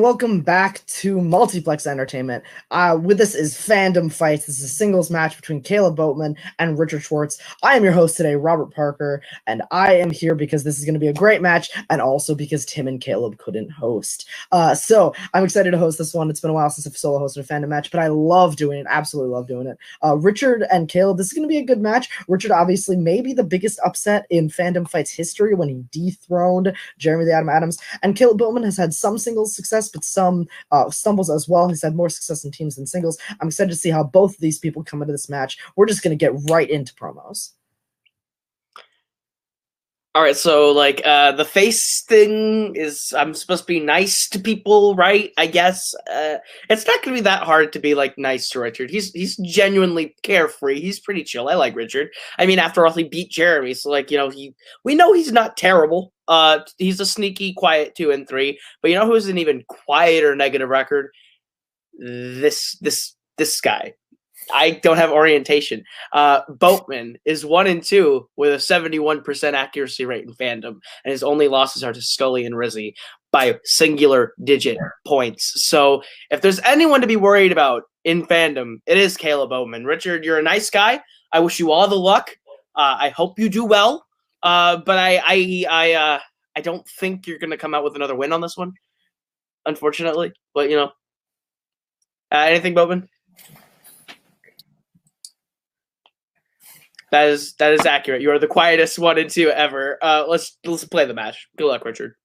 welcome back to Multiplex Entertainment. With us is Fandom Fights. This is a singles match between Caleb Boatman and Richard Schwartz. I am your host today, Robert Parker, and I am here because this is going to be a great match, and also because Tim and Caleb couldn't host. So I'm excited to host this one. It's been a while since I've solo hosted a Fandom match, but I love doing it. Absolutely love doing it. Richard and Caleb, this is going to be a good match. Richard obviously may be the biggest upset in Fandom Fights history when he dethroned Jeremy the Atom Adams, and Caleb Boatman has had some singles success, but some stumbles as well. He's had more success in teams than singles. I'm excited to see how both of these people come into this match. We're just going to get right into promos. All right, so the face thing is I'm supposed to be nice to people, right? I guess it's not going to be that hard to be nice to Richard. He's genuinely carefree. He's pretty chill. I like Richard. I mean, after all, he beat Jeremy, so we know he's not terrible. He's a sneaky, quiet 2 and 3. But you know who's an even quieter negative record? This guy. I don't have orientation. Boatman is 1 and 2 with a 71% accuracy rate in Fandom, and his only losses are to Scully and Rizzy by singular digit points. So if there's anyone to be worried about in Fandom, it is Caleb Boatman. Richard, you're a nice guy. I wish you all the luck. I hope you do well. But I don't think you're gonna come out with another win on this one, unfortunately. But anything, Boatman? That is accurate. You are the quietest 1 and 2 ever. Let's play the match. Good luck, Richard.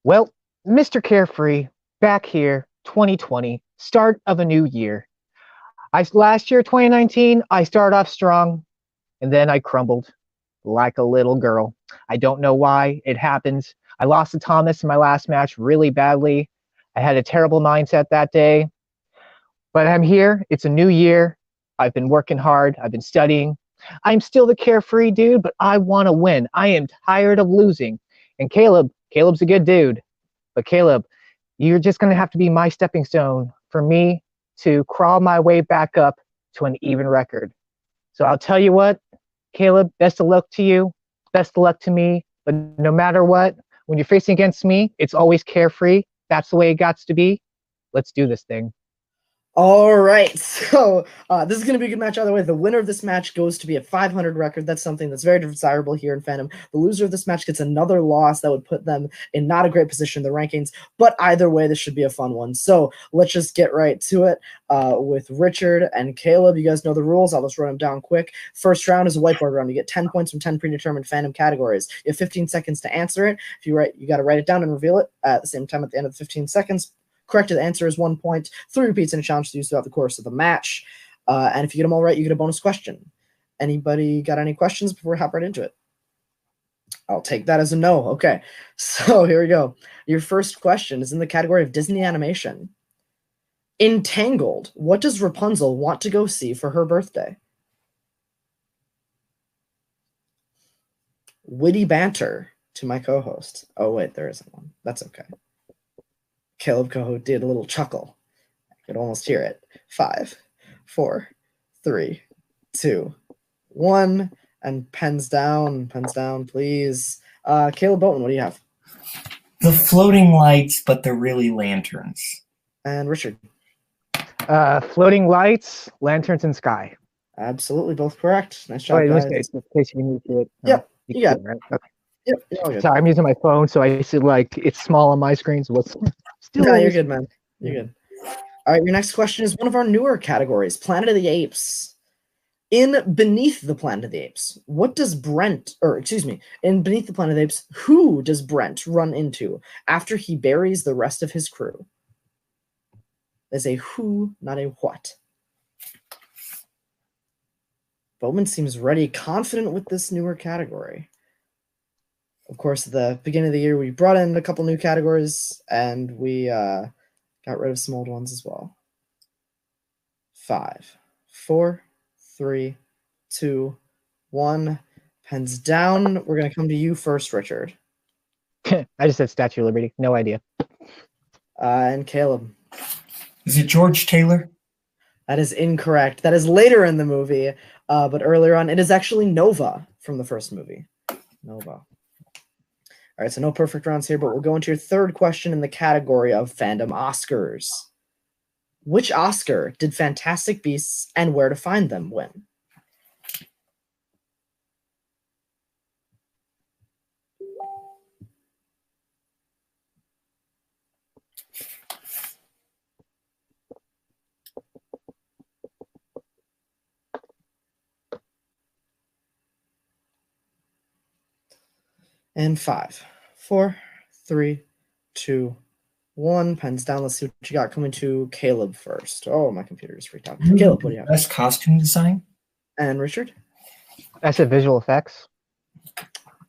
Well, Mr. Carefree, back here, 2020, start of a new year. Last year, 2019, I started off strong, and then I crumbled like a little girl. I don't know why it happens. I lost to Thomas in my last match really badly. I had a terrible mindset that day. But I'm here. It's a new year. I've been working hard. I've been studying. I'm still the carefree dude, but I want to win. I am tired of losing. And Caleb's a good dude. But Caleb, you're just going to have to be my stepping stone for me to crawl my way back up to an even record. So I'll tell you what, Caleb, best of luck to you. Best of luck to me. But no matter what, when you're facing against me, it's always carefree. That's the way it got to be. Let's do this thing. All right, so this is going to be a good match either way. The winner of this match goes to be a 500 record. That's something that's very desirable here in Fandom. The loser of this match gets another loss that would put them in not a great position in the rankings, but either way, this should be a fun one. So let's just get right to it with Richard and Caleb. You guys know the rules. I'll just run them down quick. First round is a whiteboard round. You get 10 points from 10 predetermined Fandom categories. You have 15 seconds to answer it. If you got to write it down and reveal it at the same time at the end of the 15 seconds. Corrected answer is 1 point. 3 repeats and a challenge to use throughout the course of the match. And if you get them all right, you get a bonus question. Anybody got any questions before we hop right into it? I'll take that as a no. Okay, so here we go. Your first question is in the category of Disney animation. In Tangled, what does Rapunzel want to go see for her birthday? Witty banter to my co-host. Oh, wait, there isn't one. That's okay. Caleb Coho did a little chuckle. I could almost hear it. 5, 4, 3, 2, 1, and pens down, please. Caleb Boatman, what do you have? The floating lights, but they're really lanterns. And Richard? Floating lights, lanterns, and sky. Absolutely, both correct. Nice job, guys. In case you need to. Yep, you got it. Right? Okay. Yep. Sorry, I'm using my phone, so I see it's small on my screen. So what's still? No, you're good, man. You're good. All right, your next question is one of our newer categories, Planet of the Apes. In Beneath the Planet of the Apes, in Beneath the Planet of the Apes, who does Brent run into after he buries the rest of his crew? There's a who, not a what. Bowman seems ready, confident with this newer category. Of course, at the beginning of the year, we brought in a couple new categories, and we got rid of some old ones as well. 5, 4, 3, 2, 1. Pens down. We're going to come to you first, Richard. I just said Statue of Liberty. No idea. And Caleb. Is it George Taylor? That is incorrect. That is later in the movie, but earlier on, it is actually Nova from the first movie. Nova. All All right, so no perfect rounds here, but we'll go into your third question in the category of fandom Oscars. Which Oscar did Fantastic Beasts and Where to Find Them win? And 5, 4, 3, 2, 1. Pens down. Let's see what you got. Coming to Caleb first. Oh, my computer just freaked out. Caleb, what do you have? Best costume design? And Richard? I said visual effects.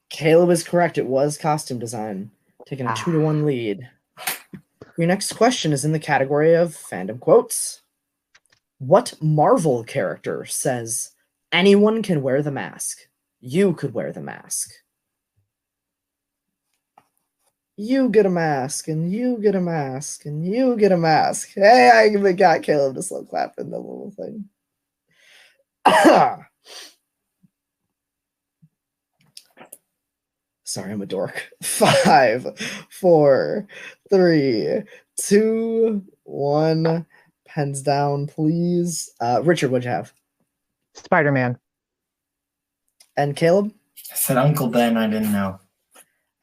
Caleb is correct. It was costume design. Taking a 2-1 lead. Your next question is in the category of fandom quotes. What Marvel character says, anyone can wear the mask? You could wear the mask. You get a mask, and you get a mask, and you get a mask. Hey, I got Caleb to slow clap in the little thing. Sorry, I'm a dork. 5, 4, 3, 2, 1. Pens down, please. Richard, what'd you have? Spider-Man. And Caleb? I said Uncle Ben, I didn't know.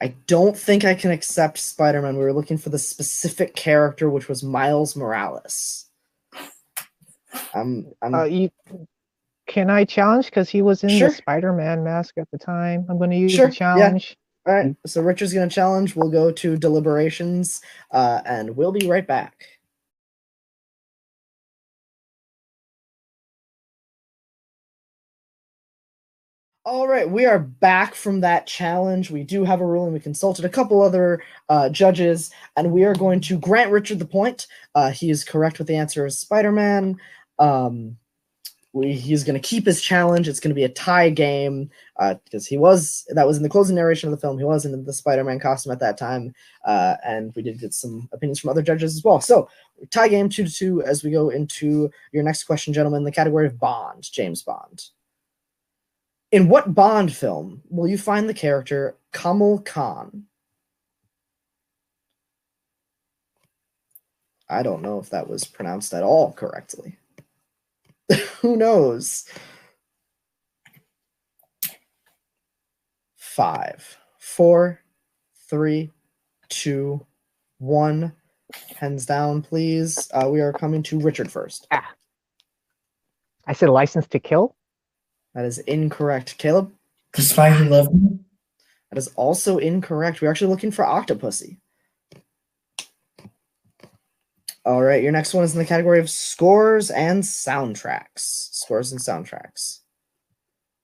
I don't think I can accept Spider-Man. We were looking for the specific character, which was Miles Morales. Can I challenge? Because he was in Sure. the Spider-Man mask at the time. I'm going to use Sure, the challenge. All right, so Richard's going to challenge. We'll go to deliberations, and we'll be right back. All right, we are back from that challenge. We do have a ruling. We consulted a couple other judges, and we are going to grant Richard the point. He is correct with the answer as Spider-Man. He's going to keep his challenge. It's going to be a tie game because that was in the closing narration of the film. He was in the Spider-Man costume at that time, and we did get some opinions from other judges as well. So tie game 2-2 as we go into your next question, gentlemen, the category of Bond, James Bond. In what Bond film will you find the character Kamal Khan? I don't know if that was pronounced at all correctly. Who knows? 5, 4, 3, 2, 1. Pens down, please. We are coming to Richard first. I said License to Kill. That is incorrect. Caleb? The Spy Who Loved Me? That is also incorrect. We're actually looking for Octopussy. All right, your next one is in the category of scores and soundtracks. Scores and soundtracks.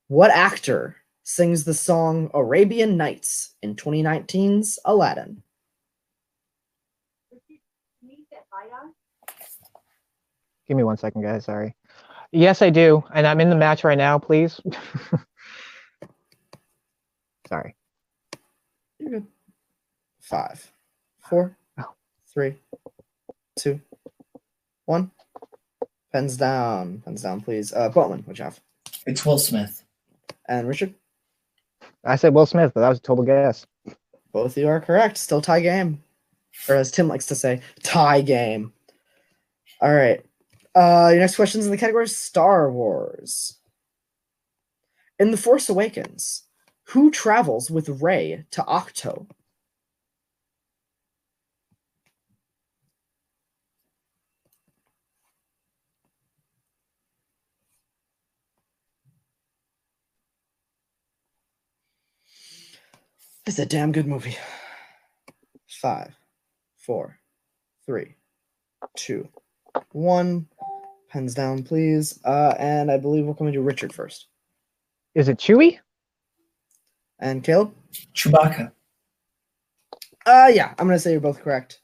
What actor sings the song Arabian Nights in 2019's Aladdin? Give me 1 second, guys. Sorry. Yes, I do. And I'm in the match right now, please. Sorry. You're good. 5, 4, 3, 2, 1. Pens down. Pens down, please. Boatman, what'd you have? It's Will Smith. And Richard? I said Will Smith, but that was a total guess. Both of you are correct. Still tie game. Or as Tim likes to say, tie game. All right. Your next question is in the category of Star Wars. In The Force Awakens, who travels with Rey to Octo? It's a damn good movie. 5, 4, 3, 2, 1. Pens down, please. And I believe we're coming to Richard first. Is it Chewie? And Caleb? Chewbacca. Yeah, I'm gonna say you're both correct.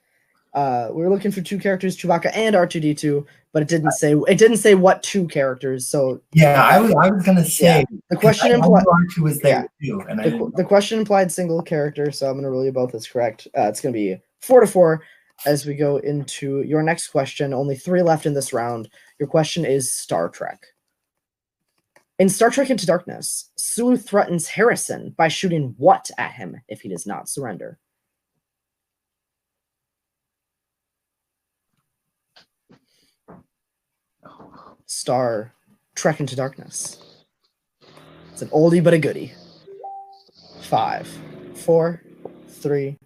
We were looking for 2 characters, Chewbacca and R2D2, but it didn't say what 2 characters. So yeah, I was gonna say the question implied R2 was there too, and the question implied single character, so I'm gonna rule you both as correct. It's gonna be 4-4 as we go into your next question. Only 3 left in this round. Your question is Star Trek. In Star Trek Into Darkness, Sulu threatens Harrison by shooting what at him if he does not surrender? Star Trek Into Darkness. It's an oldie but a goodie. 5, 4, 3,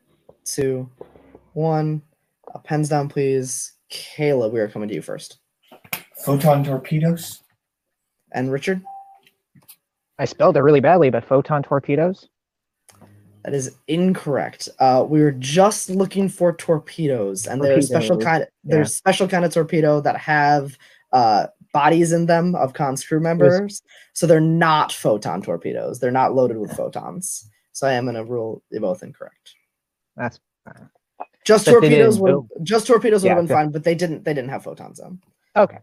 2, 1. Pens down, please. Caleb, we are coming to you first. Photon torpedoes? And Richard? I spelled it really badly, but photon torpedoes? That is incorrect. We were just looking for torpedoes, and there's special kind. There's special kind of torpedo that have bodies in them of Khan's crew members, so they're not photon torpedoes. They're not loaded with photons. So I am going to rule you both incorrect. That's just torpedoes. Just torpedoes would have been fine, but they didn't have photons on. Okay.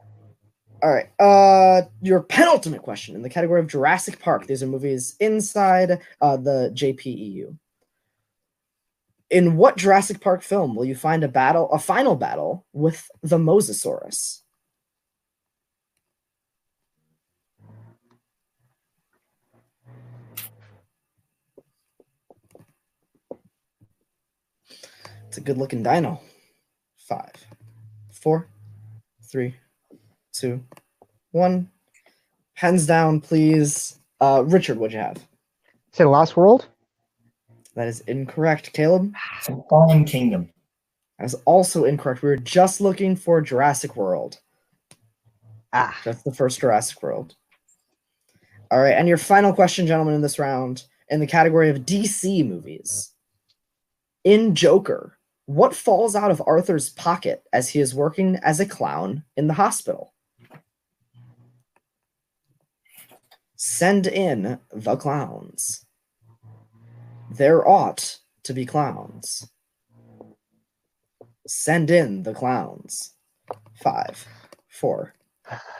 All right. Your penultimate question in the category of Jurassic Park. These are movies inside the JPEU. In what Jurassic Park film will you find a final battle with the Mosasaurus? It's a good-looking dino. 5, 4, 3, 2, 1. Pens down, please. Richard, what'd you have? Say Lost World? That is incorrect. Caleb? Fallen Kingdom. That is also incorrect. We were just looking for Jurassic World. That's the first Jurassic World. All right, and your final question, gentlemen, in this round, in the category of DC movies. In Joker, what falls out of Arthur's pocket as he is working as a clown in the hospital? Send in the clowns. There ought to be clowns. Send in the clowns. 5, 4,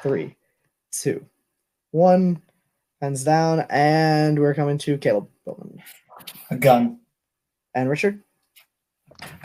3, 2, 1. Hands down, and we're coming to Caleb Boatman. A gun. And Richard?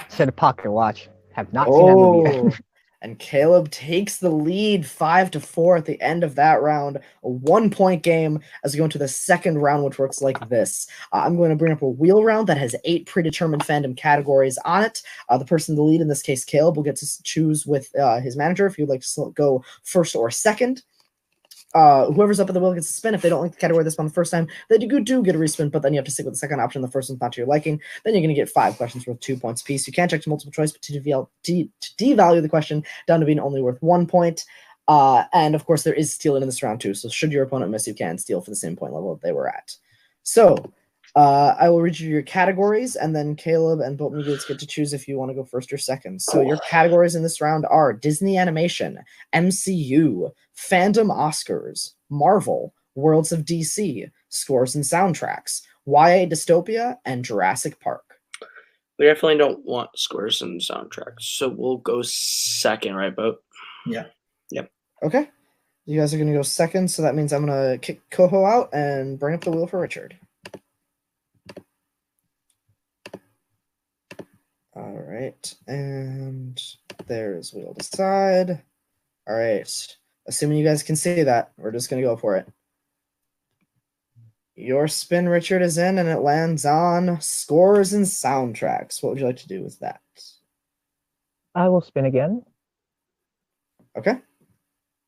Said a pocket watch. Have not seen that movie yet. And Caleb takes the lead 5-4 at the end of that round. A 1-point game as we go into the second round, which works like this. I'm going to bring up a wheel round that has 8 predetermined fandom categories on it. The person in the lead, in this case Caleb, will get to choose with his manager if you'd like to go first or second. Whoever's up at the wheel gets to spin. If they don't like the category this one the first time, they do get a respin, but then you have to stick with the second option. The first one's not to your liking. Then you're going to get 5 questions worth 2 points apiece. You can check to multiple choice, but to devalue the question down to being only worth 1 point. And of course, there is stealing in this round too. So should your opponent miss, you can steal for the same point level that they were at. So I will read you your categories, and then Caleb and Boatman get to choose if you want to go first or second. So your categories in this round are Disney Animation, MCU, Fandom Oscars, Marvel, Worlds of DC, Scores and Soundtracks, YA Dystopia, and Jurassic Park. We definitely don't want scores and soundtracks, so we'll go second, right, Boat? Yeah. Yep. Okay. You guys are going to go second, so that means I'm going to kick Coho out and bring up the wheel for Richard. All right, and there's wheel to side. All right, assuming you guys can see that, we're just going to go for it. Your spin, Richard, is in, and it lands on Scores and Soundtracks. What would you like to do with that? I will spin again. Okay.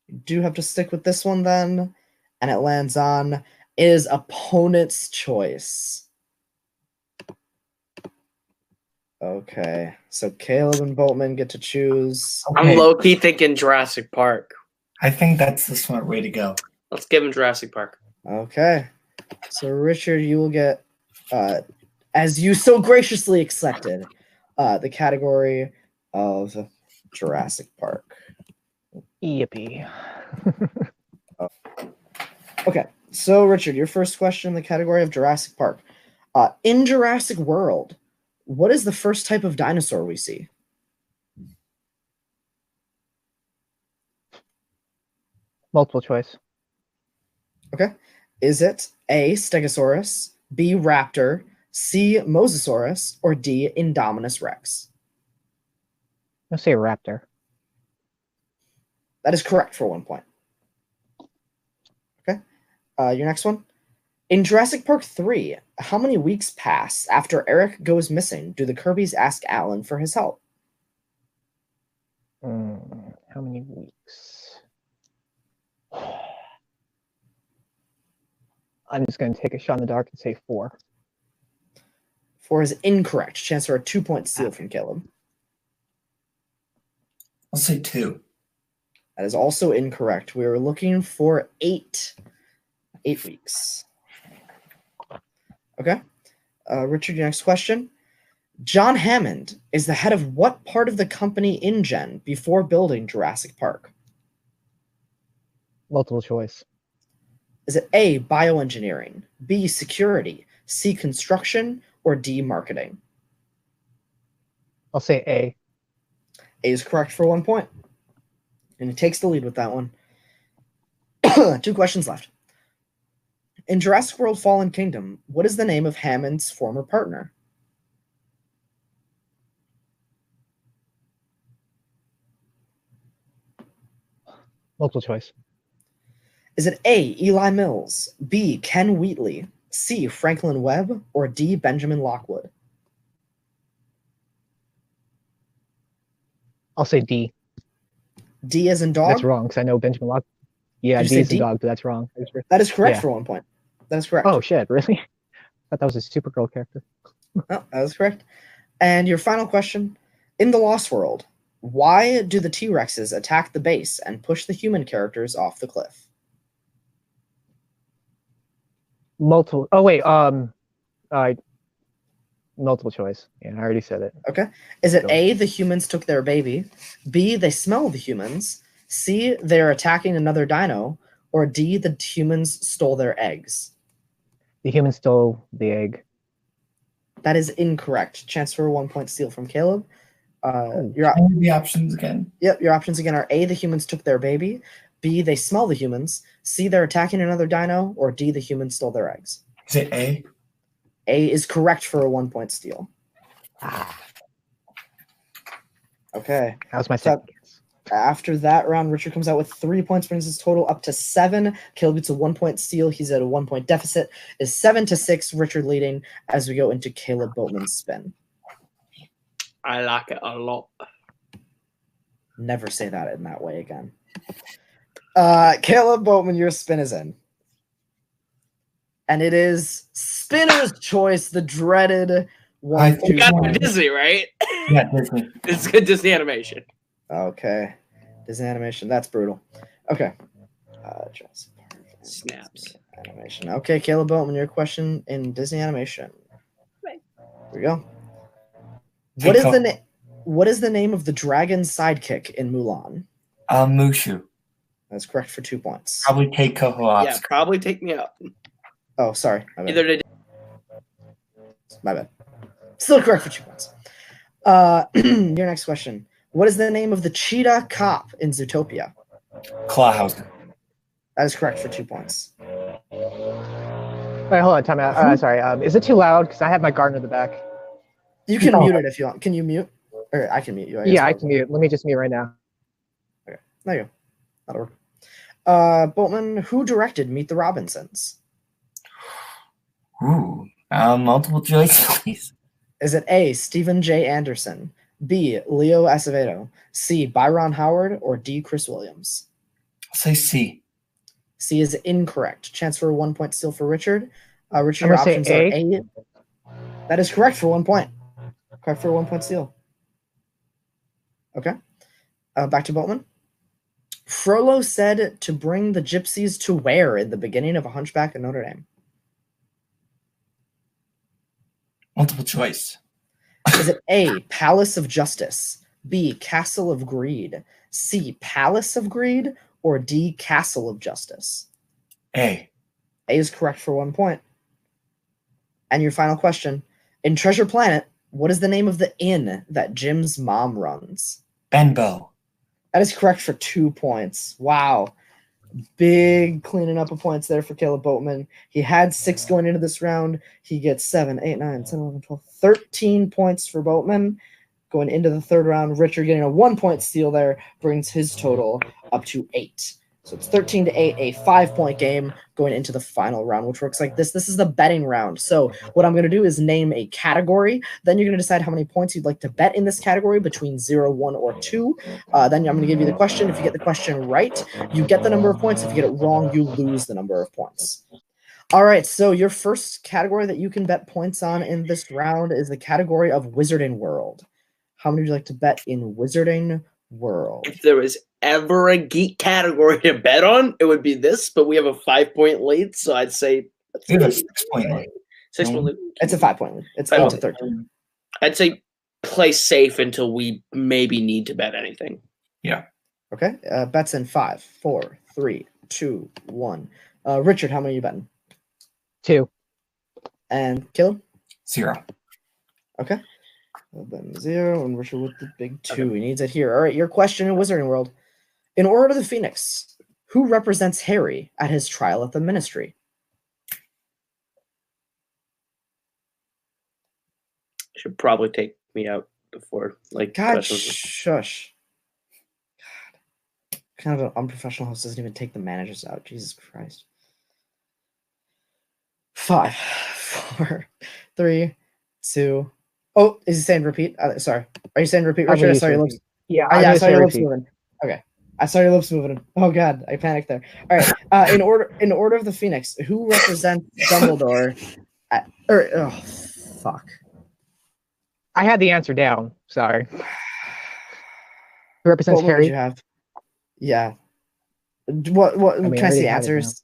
You do have to stick with this one then, and it lands on is Opponent's Choice. Okay, so Caleb and Boatman get to choose. I'm low-key thinking Jurassic Park. I think that's the smart way to go. Let's give him Jurassic Park. Okay, so Richard, you will get, as you so graciously accepted, the category of Jurassic Park. Yippee. Okay, so Richard, your first question in the category of Jurassic Park. In Jurassic World, what is the first type of dinosaur we see? Multiple choice. Okay. Is it A, Stegosaurus, B, Raptor, C, Mosasaurus, or D, Indominus Rex? Let's say raptor. That is correct for 1 point. Okay. Your next one. In Jurassic Park 3, how many weeks pass after Eric goes missing? Do the Kirbys ask Alan for his help? How many weeks? I'm just going to take a shot in the dark and say 4. 4 is incorrect. Chance for a 2-point steal from Caleb. I'll say 2. That is also incorrect. We were looking for 8. 8 weeks. Okay. Richard, your next question. John Hammond is the head of what part of the company InGen before building Jurassic Park? Multiple choice. Is it A, bioengineering, B, security, C, construction, or D, marketing? I'll say A. A is correct for 1 point. And it takes the lead with that one. 2 questions left. In Jurassic World Fallen Kingdom, what is the name of Hammond's former partner? Multiple choice. Is it A, Eli Mills, B, Ken Wheatley, C, Franklin Webb, or D, Benjamin Lockwood? I'll say D. D as in dog? That's wrong, because I know Benjamin Lockwood. Yeah, Did you D say is in D? dog, but that's wrong. That is correct Yeah. for 1 point. That is correct. Oh, shit, really? I thought that was a Supergirl character. Oh, that is correct. And your final question. In The Lost World, why do the T-Rexes attack the base and push the human characters off the cliff? Multiple. Oh, wait. Multiple choice. Yeah, I already said it. Okay. Is it Go. A, the humans took their baby, B, they smell the humans, C, they're attacking another dino, or D, the humans stole their eggs? The human stole the egg. That is incorrect. Chance for a 1-point steal from Caleb. Can I hear the options again? Yep, your options again are A, the humans took their baby, B, they smell the humans, C, they're attacking another dino, or D, the humans stole their eggs. Is it A? A is correct for a 1-point steal. Okay. That was my So- second guess. After that round, Richard comes out with 3 points, brings his total up to 7. Caleb gets a 1-point steal. He's at a 1-point deficit. Is 7-6. Richard leading as we go into Caleb Boatman's spin. I like it a lot. Never say that in that way again. Caleb Boatman, your spin is in. And it is Spinner's Choice, the dreaded one. I You got One. Disney, right? Yeah, Disney. It's good Disney animation. Okay. Disney animation. That's brutal. Okay. Jurassic Park. Snaps. Animation. Okay, Caleb Boatman, your question in Disney animation. Right. Here we go. Hey, What is the name of the dragon sidekick in Mulan? Mushu. That's correct for 2 points. Probably take Koho Yeah, probably take me out. Oh, sorry. My bad. Either they My bad. Still correct for 2 points. Your next question. What is the name of the cheetah cop in Zootopia? Clawhauser. That is correct for 2 points. Wait, hold on, time out. Sorry. Is it too loud? Because I have my garden in the back. You can No. mute it if you want. Can you mute? Or I can mute you. Yeah, I can mute. Let me just mute right now. There you go. That'll work. Boatman, who directed Meet the Robinsons? Ooh. Multiple choice, please. Is it A, Stephen J. Anderson, B, Leo Acevedo, C, Byron Howard, or D, Chris Williams? I'll say C. C is incorrect. Chance for a 1-point steal for Richard. Richard, I'm your gonna say options are A. That is correct for 1 point. Correct for a 1-point steal. Okay. Back to Boatman. Frollo said to bring the gypsies to where in the beginning of A Hunchback of Notre Dame? Multiple choice. Is it A, Palace of Justice, B, Castle of Greed, C, Palace of Greed, or D, Castle of Justice? A. A is correct for 1 point. And your final question. In Treasure Planet, what is the name of the inn that Jim's mom runs? Benbow. That is correct for 2 points. Wow. Big cleaning up of points there for Caleb Boatman. He had 6 going into this round. He gets 7, 8, 9, 10, 11, 12, 13 points for Boatman. Going into the third round, Richard getting a 1-point steal there brings his total up to 8. So it's 13-8, a 5-point game going into the final round, which works like this. This is the betting round. So what I'm going to do is name a category. Then you're going to decide how many points you'd like to bet in this category between 0, 1, or 2. Then I'm going to give you the question. If you get the question right, you get the number of points. If you get it wrong, you lose the number of points. All right, so your first category that you can bet points on in this round is the category of Wizarding World. How many would you like to bet in Wizarding World? If there was ever a geek category to bet on, it would be this, but we have a 5-point lead, so I'd say We have a 6-point lead. 6-point lead. It's a 5-point lead. It's 8 to 13. I'd say play safe until we maybe need to bet anything. Yeah. Okay, bets in 5, 4, 3, 2, 1. Richard, how many are you betting? 2. And Caleb? 0. Okay. Then 0, and Richard with the big 2. He needs it here. All right, your question in Wizarding World. In Order of the Phoenix, who represents Harry at his trial at the Ministry? Should probably take me out before, like, God, questions. shush. God. Kind of an unprofessional host doesn't even take the managers out. Jesus Christ. 5, 4, 3, 2. Oh, is he saying repeat? Sorry. Are you saying repeat, Richard? I saw your lips. Yeah, I saw your lips moving. Okay. I saw your lips moving. Oh God, I panicked there. All right. In order of the Phoenix, who represents Dumbledore? Fuck. I had the answer down. Sorry. Who represents What would Harry? you have? Yeah. What? I mean, can I see already had it answers?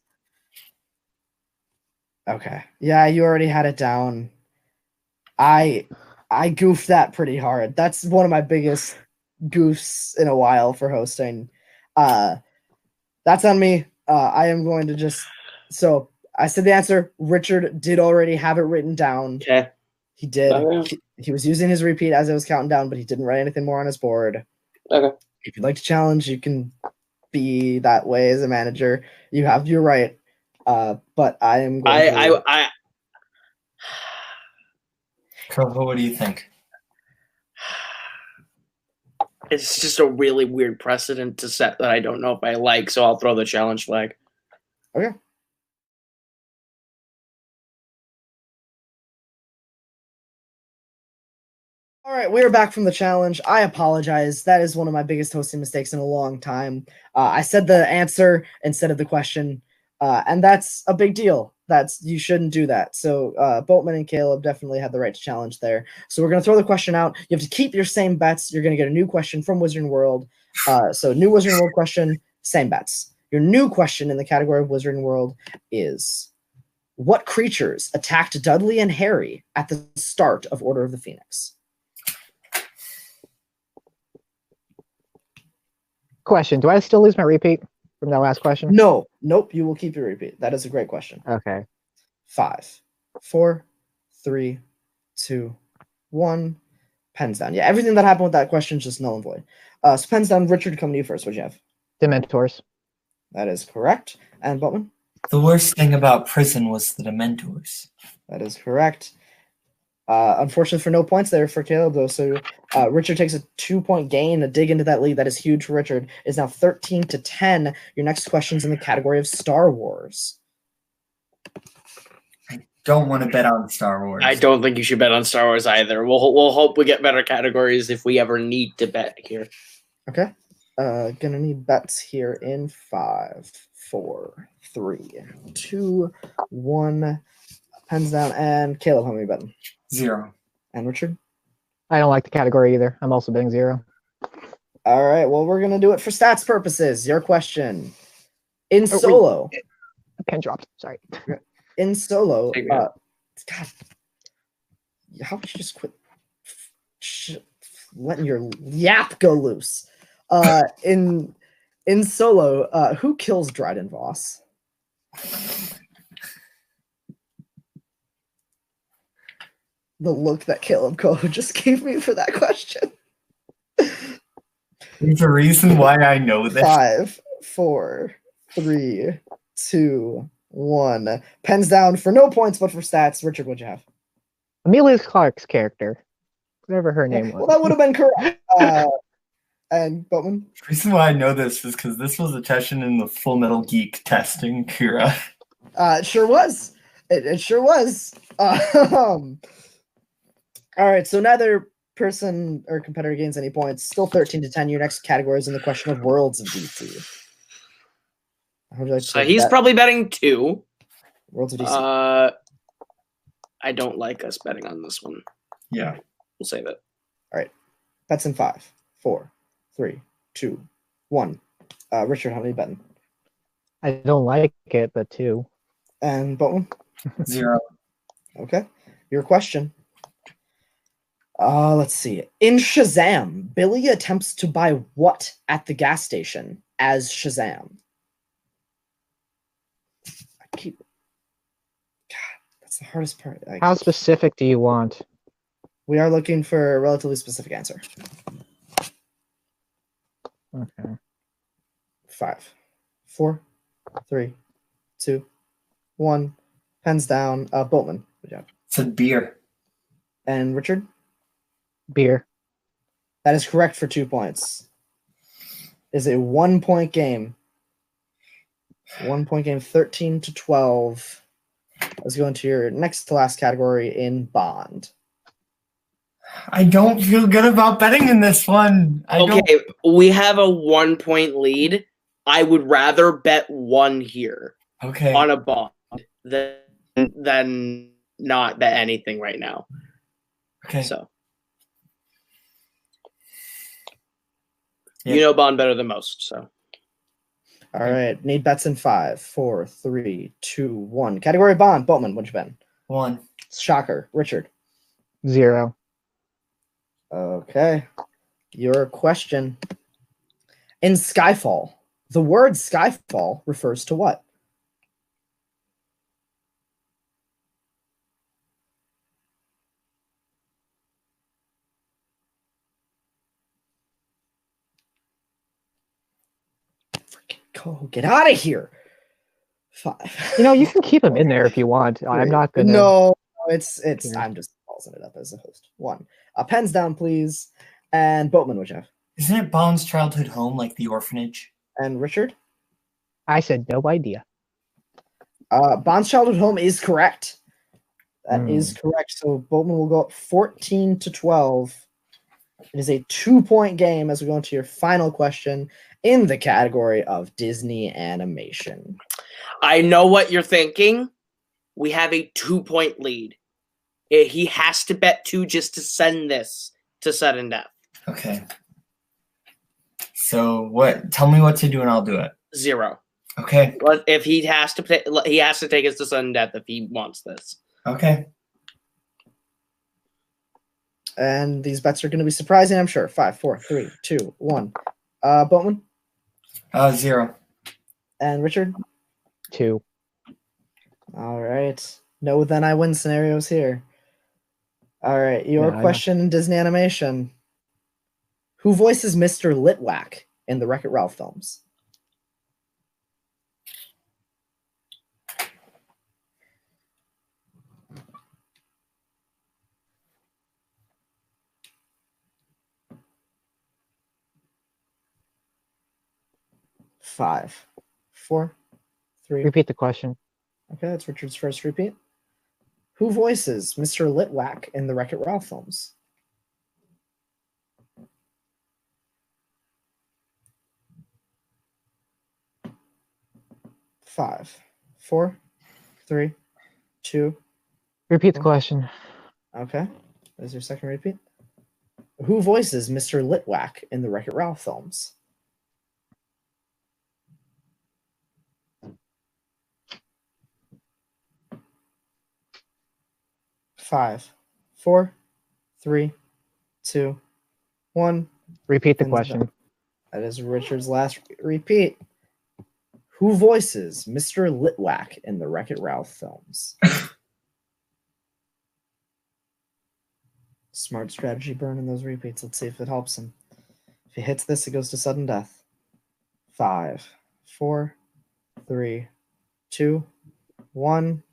Okay. Yeah, you already had it down. I goofed that pretty hard. That's one of my biggest goofs in a while for hosting. That's on me. I am going to just so I said the answer. Richard did already have it written down. Okay. He did. Okay. He was using his repeat as I was counting down, but he didn't write anything more on his board. Okay. If you'd like to challenge, you can be that way as a manager. You have your right. But I am going to... Koho, what do you think? It's just a really weird precedent to set that I don't know if I like, so I'll throw the challenge flag. Okay. All right, we are back from the challenge. I apologize. That is one of my biggest hosting mistakes in a long time. I said the answer instead of the question, and that's a big deal. You shouldn't do that. So Boatman and Caleb definitely had the right to challenge there. So we're going to throw the question out. You have to keep your same bets. You're going to get a new question from Wizarding World. So new Wizarding World question, same bets. Your new question in the category of Wizarding World is, what creatures attacked Dudley and Harry at the start of Order of the Phoenix? Question. Do I still lose my repeat from that last question? No. Nope. You will keep your repeat. That is a great question. Okay. 5, 4, 3, 2, 1. Pens down. Yeah, everything that happened with that question is just null and void. So pens down. Richard, coming to you first. What'd you have? Dementors. That is correct. And Boatman? The worst thing about prison was the Dementors. That is correct. Unfortunately for no points there for Caleb, though. So Richard takes a 2-point gain, a dig into that lead. That is huge for Richard. It's now 13-10. Your next question's in the category of Star Wars. I don't want to bet on Star Wars. I don't think you should bet on Star Wars either. We'll hope we get better categories if we ever need to bet here. Okay. Gonna need bets here in 5, 4, 3, 2, 1. Pens down. And Caleb, how many betting? 0. And Richard? I don't like the category either. I'm also betting 0. All right. Well, we're gonna do it for stats purposes. Your question. In Solo. Pen dropped. Sorry. In Solo. Take me God. out. How would you just quit letting your yap go loose? In Solo, who kills Dryden Voss? The look that Caleb Coe just gave me for that question. There's a reason why I know this. 5, 4, 3, 2, 1. Pens down for no points, but for stats. Richard, what'd you have? Amelia Clark's character. Whatever her name was. Well, that would have been correct. And Boatman? The reason why I know this is because this was a session in the Full Metal Geek testing Kira. It sure was. It sure was. All right, so neither person or competitor gains any points. Still 13-10. Your next category is in the question of Worlds of DC. How would you like to So take he's that? probably betting 2. Worlds of DC. I don't like us betting on this one. Yeah. We'll save it. All right. Bets in 5, 4, 3, 2, 1. Richard, how many betting? I don't like it, but 2. And Boatman? 0. Okay. Your question. Let's see. In Shazam, Billy attempts to buy what at the gas station as Shazam? God, that's the hardest part. How specific do you want? We are looking for a relatively specific answer. Okay. 5, 4, 3, 2, 1. Pens down. Boatman. Good job. It's a beer. And Richard? Beer. That is correct for 2 points. Is a 1-point game. 1-point game, 13-12. Let's go into your next to last category in Bond. I don't feel good about betting in this one. We have a 1-point lead. I would rather bet 1 here on a Bond than not bet anything right now. Okay. So Yeah. you know Bond better than most. So All right. Need bets in 5, 4, 3, 2, 1. Category Bond. Boatman, what'd you bet? 1. Shocker. Richard. 0. Okay. Your question. In Skyfall, the word Skyfall refers to what? Freaking go. Get out of here. 5. You know, you can keep him in there if you want. I'm not gonna. No, it's. Yeah. I'm just pausing it up as a host. 1. Pens down, please. And Boatman, would you have? Isn't it Bond's childhood home, like the orphanage? And Richard? I said no idea. Bond's childhood home is correct. That is correct. So Boatman will go up 14-12. It is a 2-point game as we go into your final question in the category of Disney animation. I know what you're thinking. We have a 2-point lead. He has to bet 2 just to send this to sudden death. Okay. So what? Tell me what to do and I'll do it. 0. Okay. But if he has to take us to sudden death if he wants this. Okay. And these bets are going to be surprising, I'm sure. 5, 4, 3, 2, 1. Boatman? 0. And Richard? 2. All right. No then I win scenarios here. All right. Your question in Disney animation. Who voices Mr. Litwack in the Wreck-It Ralph films? Five, 4, 3. Repeat the question. Okay, that's Richard's first repeat. Who voices Mr. Litwack in the Wreck-It Ralph films? Five, 4, 3, 2. Repeat the question. Okay, there's your second repeat. Who voices Mr. Litwack in the Wreck-It Ralph films? Five, 4, 3, 2, 1. Repeat the question. That is Richard's last repeat. Who voices Mr. Litwack in the Wreck-It Ralph films? Smart strategy burn in those repeats. Let's see if it helps him. If he hits this, it goes to sudden death. 5, 4, 3, 2, 1.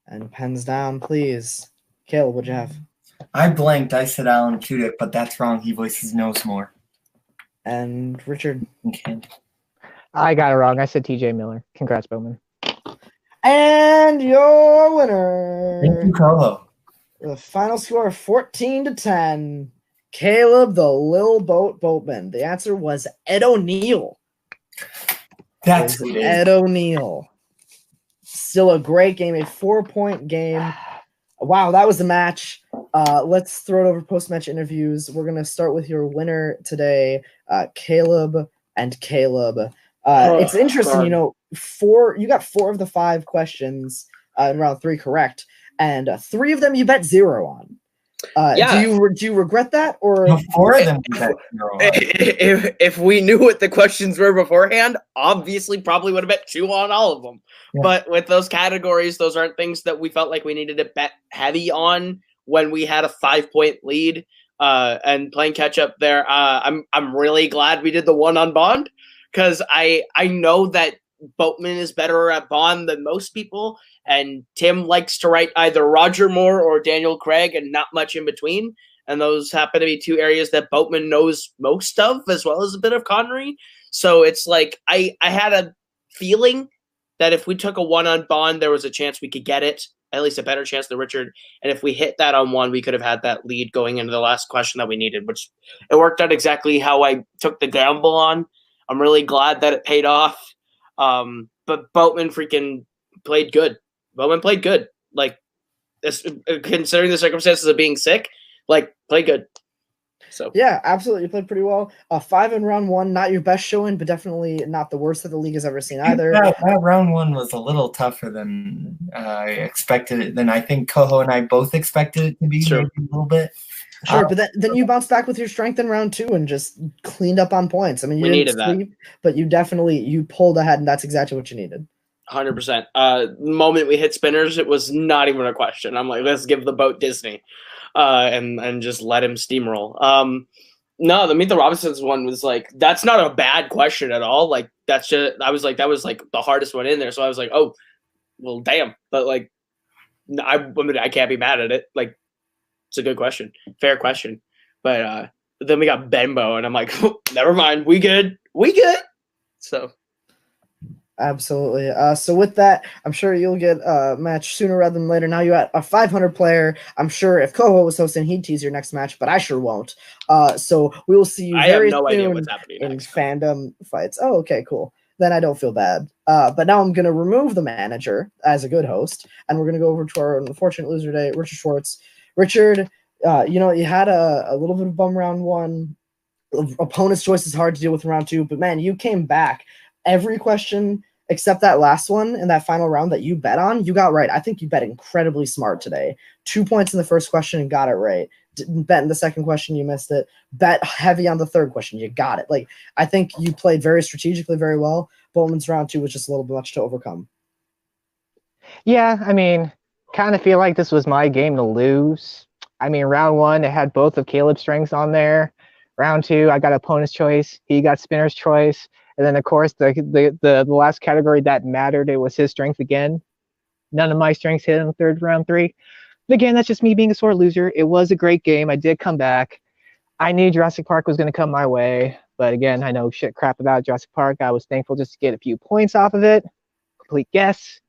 And pens down, please. Caleb, what'd you have? I blanked. I said Alan Tudyk, but that's wrong. He voices Knowsmore. And Richard. Okay. I got it wrong. I said TJ Miller. Congrats, Boatman. And your winner. Thank you, Coho. The final score 14-10. Caleb the Lil Boatman. The answer was Ed O'Neill. That's who it is. Ed O'Neill. Still a great game, a 4-point game. Wow, that was the match. Let's throw it over post-match interviews. We're gonna start with your winner today, Caleb and Caleb. It's interesting, you know, you got 4 of the 5 questions in round 3 correct, and 3 of them you bet 0 on. Yeah. Do you regret that, or No, 4 of them we bet 0 on. If we knew what the questions were beforehand, obviously probably would have bet 2 on all of them. Yeah. But with those categories, those aren't things that we felt like we needed to bet heavy on when we had a 5-point lead and playing catch up there. I'm really glad we did the one on Bond, because I know that Boatman is better at Bond than most people, and Tim likes to write either Roger Moore or Daniel Craig and not much in between. And those happen to be 2 areas that Boatman knows most of, as well as a bit of Connery. So it's like I had a feeling that if we took a 1 on Bond, there was a chance we could get it, at least a better chance than Richard. And if we hit that on 1, we could have had that lead going into the last question that we needed, which it worked out exactly how I took the gamble on. I'm really glad that it paid off. But Boatman freaking played good. Boatman played good. Like, considering the circumstances of being sick, like, played good. So yeah, absolutely, you played pretty well. 5 in round 1, not your best showing, but definitely not the worst that the league has ever seen either. That round 1 was a little tougher than I expected it. Than I think Coho and I both expected it to be, Sure. maybe a little bit. Sure, but then you bounced back with your strength in round 2 and just cleaned up on points. I mean, We you needed didn't sleep, but you pulled ahead, and that's exactly what you needed. 100%. The moment we hit spinners, it was not even a question. I'm like, let's give the boat Disney, and just let him steamroll. No, the Meet the Robinsons one was like, that's not a bad question at all. Like, that's just, I was like, that was like the hardest one in there. So I was like, oh, well, damn. But like, I can't be mad at it. Like, it's a good question, fair question. But then we got Benbow, and I'm like, never mind, we good. So. Absolutely. So with that, I'm sure you'll get a match sooner rather than later. Now you got a 500 player. I'm sure if Coho was hosting, he'd tease your next match, but I sure won't. So we will see you very I have no idea soon what's happening in next. Fandom fights. Oh, okay, cool. Then I don't feel bad. But now I'm going to remove the manager as a good host, and we're going to go over to our unfortunate loser today, Richard Schwartz. Richard, you had a little bit of bum round 1. Opponent's choice is hard to deal with in round 2, but man, you came back. Every question except that last one in that final round that you bet on, you got right. I think you bet incredibly smart today. 2 points in the first question and got it right. Didn't bet in the second question, you missed it. Bet heavy on the third question, you got it. Like, I think you played very strategically, very well. Bowman's round 2 was just a little bit much to overcome. Yeah, I mean, kind of feel like this was my game to lose. I mean, round 1, it had both of Caleb's strengths on there. Round 2, I got opponent's choice. He got spinner's choice. And then, of course, the last category that mattered, it was his strength again. None of my strengths hit in the round 3. But again, that's just me being a sore loser. It was a great game. I did come back. I knew Jurassic Park was going to come my way. But again, I know shit crap about Jurassic Park. I was thankful just to get a few points off of it. Complete guess.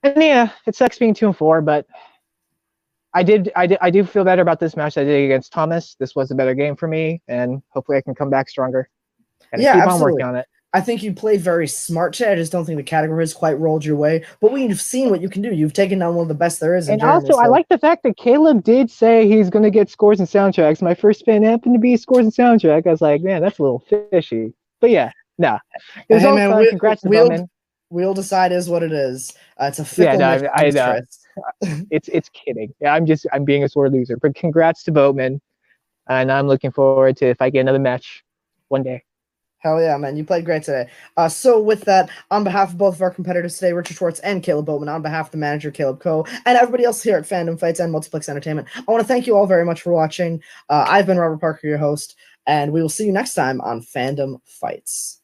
And yeah, it sucks being 2-4, but I do feel better about this match than I did against Thomas. This was a better game for me, and hopefully I can come back stronger. And Yeah, keep absolutely. on working on it. I think you played very smart today. I just don't think the category has quite rolled your way. But we've seen what you can do. You've taken down one of the best there is. And also, I like the fact that Caleb did say he's going to get scores and soundtracks. My first spin happened to be scores and soundtrack. I was like, man, that's a little fishy. But yeah, no. It was all fun. Congrats to Boatman. We'll decide is what it is. It's a fickle I know. It's kidding. Yeah, I'm being a sore loser. But congrats to Boatman. And I'm looking forward to if I get another match one day. Hell yeah, man. You played great today. So with that, on behalf of both of our competitors today, Richard Schwartz and Caleb Boatman, on behalf of the manager, Caleb Coe, and everybody else here at Fandom Fights and Multiplex Entertainment, I want to thank you all very much for watching. I've been Robert Parker, your host, and we will see you next time on Fandom Fights.